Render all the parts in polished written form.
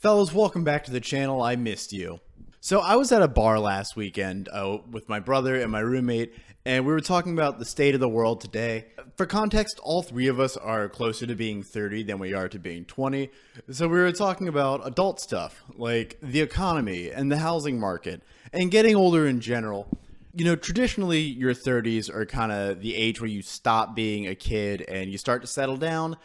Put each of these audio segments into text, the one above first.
Fellas, welcome back to the channel. I missed you. So I was at a bar last weekend with my brother and my roommate, and we were talking about the state of the world today. For context, all three of us are closer to being 30 than we are to being 20. So we were talking about adult stuff, like the economy and the housing market, and getting older in general. You know, traditionally, your 30s are kind of the age where you stop being a kid and you start to settle down.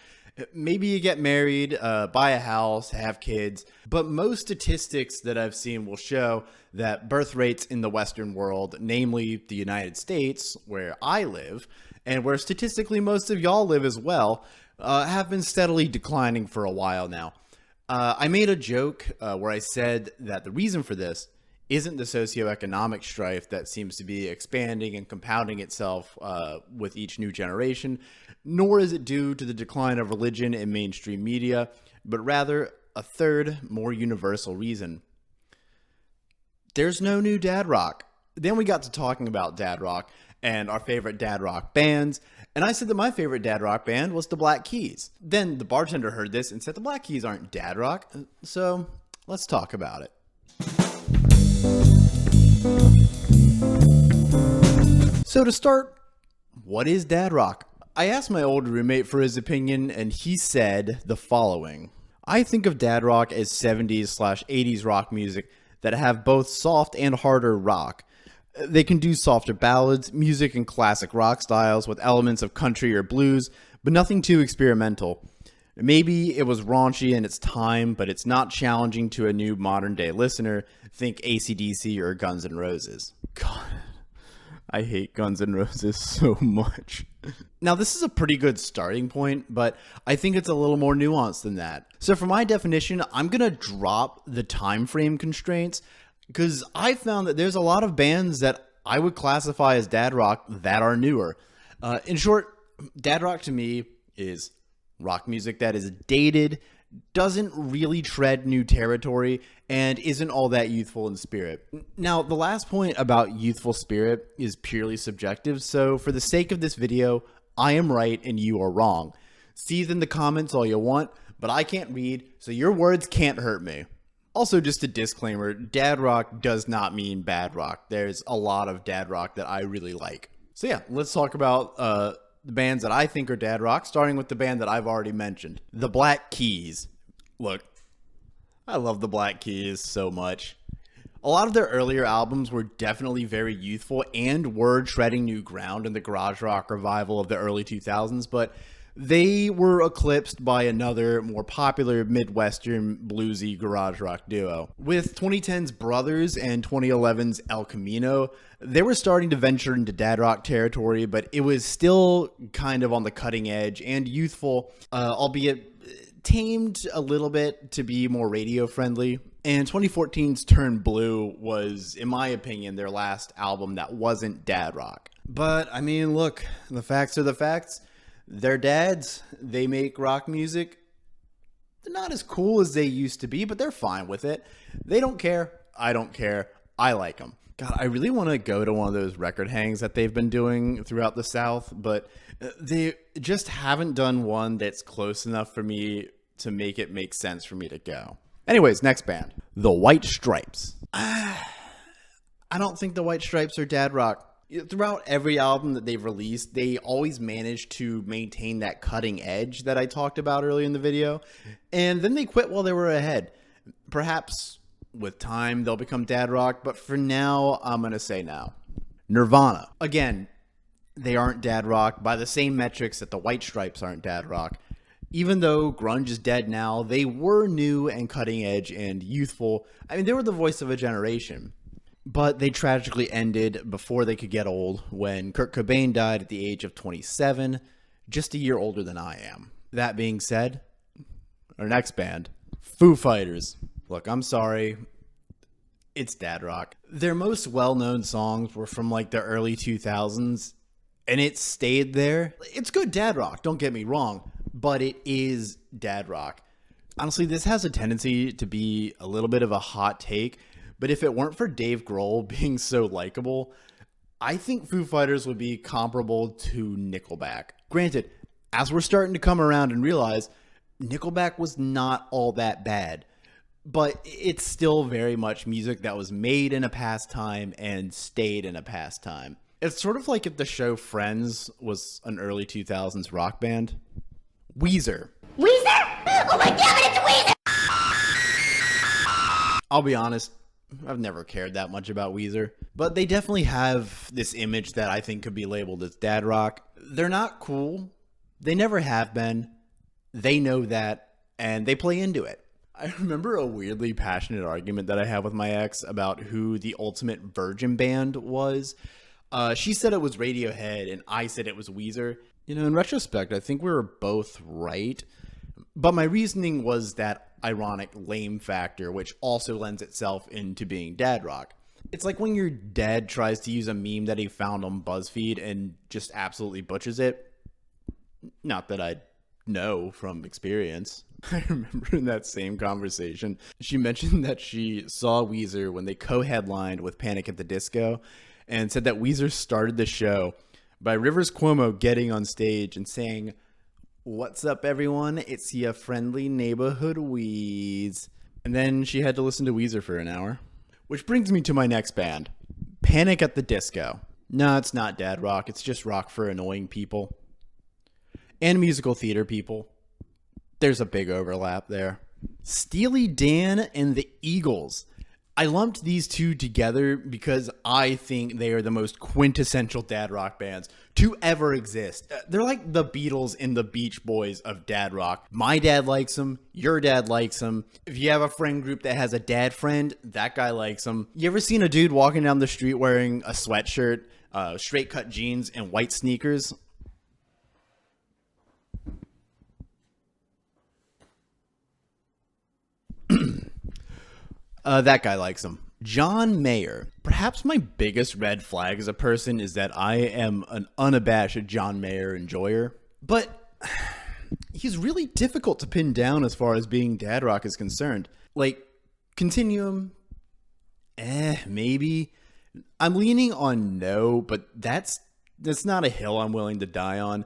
Maybe you get married, buy a house, have kids, but most statistics that I've seen will show that birth rates in the Western world, namely the United States, where I live, and where statistically most of y'all live as well, have been steadily declining for a while now. I made a joke where I said that the reason for this isn't the socioeconomic strife that seems to be expanding and compounding itself with each new generation, nor is it due to the decline of religion in mainstream media, but rather a third, more universal reason. There's no new dad rock. Then we got to talking about dad rock and our favorite dad rock bands, and I said that my favorite dad rock band was the Black Keys. Then the bartender heard this and said the Black Keys aren't dad rock, so let's talk about it. So to start, what is dad rock? I asked my old roommate for his opinion, and he said the following. I think of dad rock as 70s/80s rock music that have both soft and harder rock. They can do softer ballads, music in classic rock styles with elements of country or blues, but nothing too experimental. Maybe it was raunchy in its time, but it's not challenging to a new modern day listener. Think AC/DC or Guns N' Roses. God, I hate Guns N' Roses so much. Now, this is a pretty good starting point, but I think it's a little more nuanced than that. So for my definition, I'm going to drop the time frame constraints because I found that there's a lot of bands that I would classify as dad rock that are newer. In short, dad rock to me is rock music that is dated, doesn't really tread new territory, and isn't all that youthful in spirit. Now, the last point about youthful spirit is purely subjective, so for the sake of this video, I am right and you are wrong. Seethe in the comments all you want, but I can't read, so your words can't hurt me. Also, just a disclaimer, dad rock does not mean bad rock. There's a lot of dad rock that I really like. So yeah, let's talk about the bands that I think are dad rock, starting with the band that I've already mentioned, the Black Keys. Look, I love the Black Keys so much. A lot of their earlier albums were definitely very youthful and were treading new ground in the garage rock revival of the early 2000s, but they were eclipsed by another more popular Midwestern bluesy garage rock duo. With 2010's Brothers and 2011's El Camino, they were starting to venture into dad rock territory, but it was still kind of on the cutting edge and youthful, albeit tamed a little bit to be more radio friendly. And 2014's Turn Blue was, in my opinion, their last album that wasn't dad rock. But I mean, look, the facts are the facts. They're dads. They make rock music. They're not as cool as they used to be, but they're fine with it. They don't care. I don't care. I like them. God, I really want to go to one of those record hangs that they've been doing throughout the South, but they just haven't done one that's close enough for me to make it make sense for me to go. Anyways, next band, the White Stripes. I don't think the White Stripes are dad rock. Throughout every album that they've released, they always manage to maintain that cutting edge that I talked about earlier in the video. And then they quit while they were ahead. Perhaps with time they'll become dad rock, but for now, I'm going to say no. Nirvana. Again, they aren't dad rock by the same metrics that the White Stripes aren't dad rock. Even though grunge is dead now, they were new and cutting edge and youthful. I mean, they were the voice of a generation. But they tragically ended before they could get old when Kurt Cobain died at the age of 27, just a year older than I am. That being said, our next band, Foo Fighters. Look, I'm sorry. It's dad rock. Their most well-known songs were from like the early 2000s, and it stayed there. It's good dad rock, don't get me wrong, but it is dad rock. Honestly, this has a tendency to be a little bit of a hot take, but if it weren't for Dave Grohl being so likable, I think Foo Fighters would be comparable to Nickelback. Granted, as we're starting to come around and realize, Nickelback was not all that bad. but it's still very much music that was made in a past time and stayed in a past time. It's sort of like if the show Friends was an early 2000s rock band. Weezer. Weezer? Oh my god, it's Weezer! I'll be honest, I've never cared that much about Weezer, but they definitely have this image that I think could be labeled as dad rock. They're not cool. They never have been. They know that, and they play into it. I remember a weirdly passionate argument that I had with my ex about who the ultimate virgin band was. She said it was Radiohead, and I said it was Weezer. You know, in retrospect, I think we were both right. But my reasoning was that ironic lame factor, which also lends itself into being dad rock. It's like when your dad tries to use a meme that he found on BuzzFeed and just absolutely butchers it. Not that I know from experience. I remember in that same conversation, she mentioned that she saw Weezer when they co-headlined with Panic at the Disco, and said that Weezer started the show by Rivers Cuomo getting on stage and saying, "What's up, everyone? It's your friendly neighborhood Weez." And then she had to listen to Weezer for an hour. Which brings me to my next band, Panic at the Disco. No, it's not dad rock. It's just rock for annoying people. And musical theater people. There's a big overlap there. Steely Dan and the Eagles. I lumped these two together because I think they are the most quintessential dad rock bands to ever exist. They're like the Beatles and the Beach Boys of dad rock. My dad likes them. Your dad likes them. If you have a friend group that has a dad friend, that guy likes them. You ever seen a dude walking down the street wearing a sweatshirt, straight cut jeans, and white sneakers? That guy likes him. John Mayer. Perhaps my biggest red flag as a person is that I am an unabashed John Mayer enjoyer. But he's really difficult to pin down as far as being dad rock is concerned. Like, Continuum, maybe. I'm leaning on no, but that's not a hill I'm willing to die on.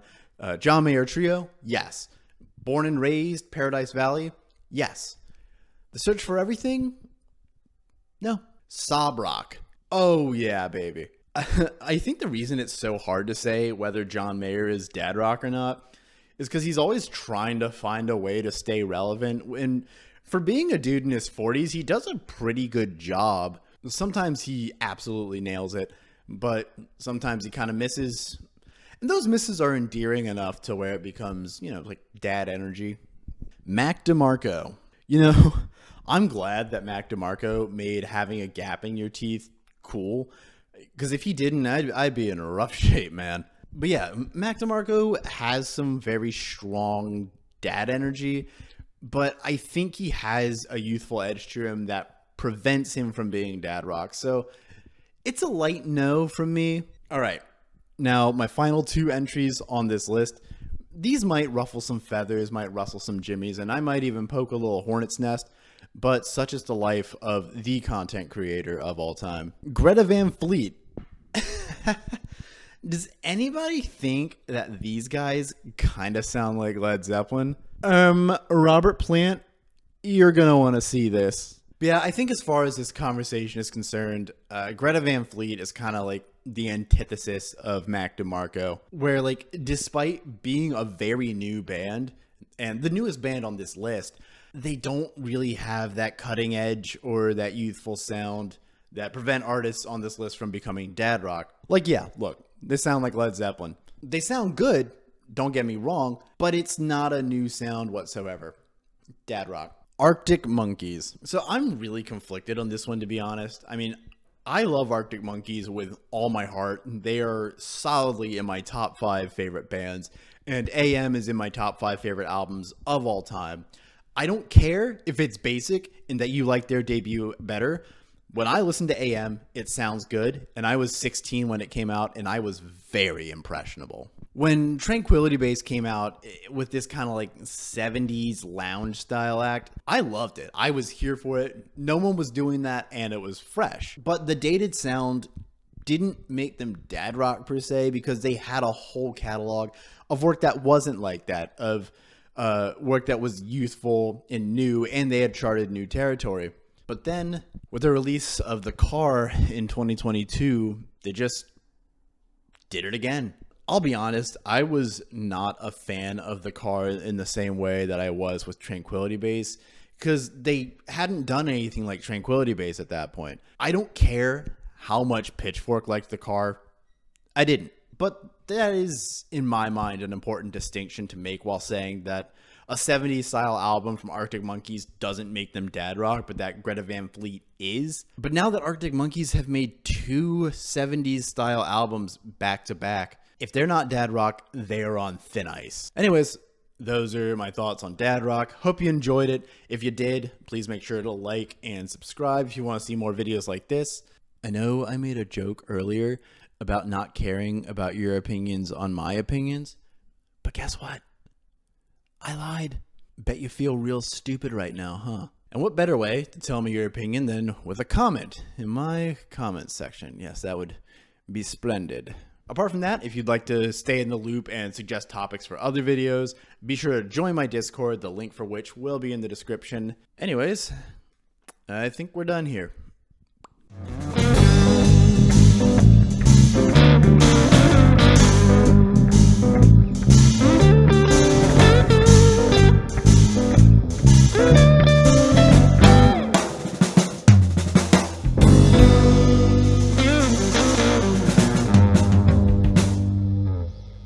John Mayer Trio, yes. Born and Raised, Paradise Valley, yes. The Search for Everything, no. Sob rock. Oh, yeah, baby. I think the reason it's so hard to say whether John Mayer is dad rock or not is because he's always trying to find a way to stay relevant. And for being a dude in his 40s, he does a pretty good job. Sometimes he absolutely nails it, but sometimes he kind of misses. And those misses are endearing enough to where it becomes, like dad energy. Mac DeMarco. I'm glad that Mac DeMarco made having a gap in your teeth cool, because if he didn't, I'd be in a rough shape, man. But yeah, Mac DeMarco has some very strong dad energy, but I think he has a youthful edge to him that prevents him from being dad rock. So it's a light no from me. All right, now my final two entries on this list. These might ruffle some feathers, might rustle some jimmies, and I might even poke a little hornet's nest. But such is the life of the content creator of all time. Greta Van Fleet. Does anybody think that these guys kind of sound like Led Zeppelin? Robert Plant, you're going to want to see this. But yeah, I think as far as this conversation is concerned, Greta Van Fleet is kind of like the antithesis of Mac DeMarco, where despite being a very new band and the newest band on this list, they don't really have that cutting edge or that youthful sound that prevent artists on this list from becoming dad rock. Yeah, look, they sound like Led Zeppelin. They sound good, don't get me wrong, but it's not a new sound whatsoever. Dad rock. Arctic Monkeys. So I'm really conflicted on this one, to be honest. I mean, I love Arctic Monkeys with all my heart. They are solidly in my top 5 favorite bands, and AM is in my top 5 favorite albums of all time. I don't care if it's basic and that you like their debut better. When I listen to AM, it sounds good, and I was 16 when it came out, and I was very impressionable. When Tranquility Base came out with this kind of 70s lounge style act, I loved it. I was here for it. No one was doing that, and it was fresh. But the dated sound didn't make them dad rock per se, because they had a whole catalog of work that wasn't like that, of work that was youthful and new, and they had charted new territory. But then, with the release of the car in 2022, they just did it again. I'll be honest, I was not a fan of the car in the same way that I was with Tranquility Base, because they hadn't done anything like Tranquility Base at that point. I don't care how much Pitchfork liked the car. I didn't. But that is, in my mind, an important distinction to make while saying that a 70s style album from Arctic Monkeys doesn't make them dad rock, but that Greta Van Fleet is. But now that Arctic Monkeys have made 2 70s style albums back to back, if they're not dad rock, they are on thin ice. Anyways, those are my thoughts on dad rock. Hope you enjoyed it. If you did, please make sure to like and subscribe if you want to see more videos like this. I know I made a joke earlier about not caring about your opinions on my opinions, but guess what? I lied. Bet you feel real stupid right now, huh? And what better way to tell me your opinion than with a comment in my comments section? Yes, that would be splendid. Apart from that, if you'd like to stay in the loop and suggest topics for other videos, be sure to join my Discord, the link for which will be in the description. Anyways, I think we're done here.